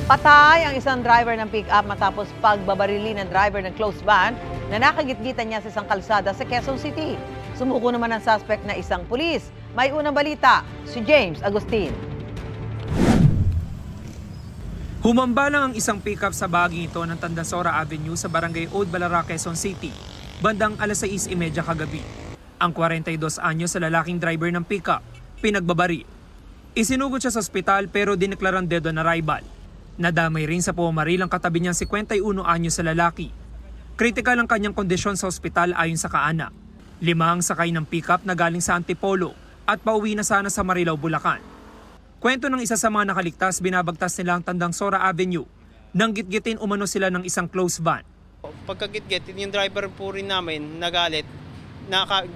Patay ang isang driver ng pick-up matapos pagbabarili ng driver ng closed van na nakagitgitan niya sa isang kalsada sa Quezon City. Sumuko naman ang suspect na isang pulis. May unang balita, si James Agustin. Humambalang ang isang pick-up sa bahaging ito ng Tandasora Avenue sa Barangay Old Balara, Quezon City, bandang alas 6:30 kagabi. Ang 42 anyos sa lalaking driver ng pick-up, pinagbabaril. Isinugod siya sa ospital pero dineklarang dead on arrival. Nadamay rin sa pumaril ang katabi niyang 51 anyos sa lalaki. Kritikal ang kanyang kondisyon sa ospital ayon sa kaanak. 5 ang sakay ng pick-up na galing sa Antipolo at pauwi na sana sa Marilao, Bulacan. Kwento ng isa sa mga nakaligtas, binabagtas nila ang Tandasora Avenue nang gitgitin umano sila ng isang closed van. Pagkagitgit, yung driver po rin namin nagalit,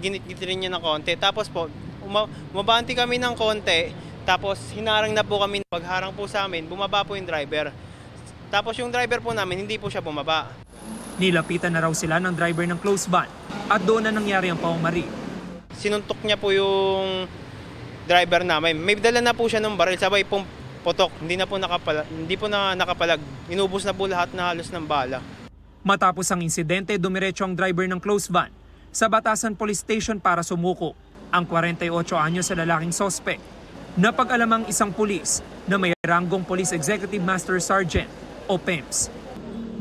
ginitgit rin niya ng konti. Tapos po, umabanti kami ng konti. Tapos hinarang na po kami. Pagharang po sa amin, bumaba po yung driver. Tapos yung driver po namin, hindi po siya bumaba. Nilapitan na raw sila ng driver ng closed van at doon na nangyari ang paumaril. Sinuntok niya po yung driver namin. May dala na po siya ng baril, sabay pong putok. Hindi po na nakapalag. Inubos na po lahat na halos ng bala. Matapos ang insidente, dumiretso ang driver ng closed van sa Batasan Police Station para sumuko. Ang 48 anyos sa lalaking suspect. Napag-alamang isang pulis na may ranggong Police Executive Master Sergeant o PEMS.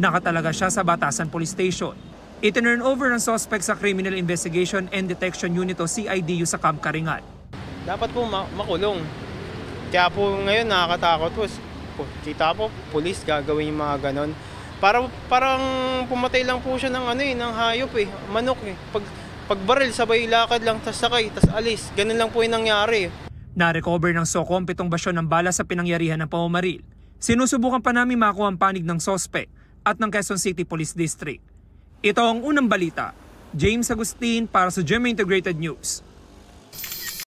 Nakatalaga siya sa Batasan Police Station. Itinurn over ng suspect sa Criminal Investigation and Detection Unit o CIDU sa Camp Karingal. Dapat po makulong. Kaya po ngayon nakakatakot po. Kita po, pulis gagawin yung mga ganon. Parang pumatay lang po siya ng hayop manok Pag baril, sabay lakad lang, tas sakay, tas alis. Ganun lang po yung nangyari. Na-recover ng SOCOM 7 basyon ng bala sa pinangyarihan ng pamamaril. Sinusubukan pa namin makuha ang panig ng suspect at ng Quezon City Police District. Ito ang unang balita. James Agustin para sa GMA Integrated News.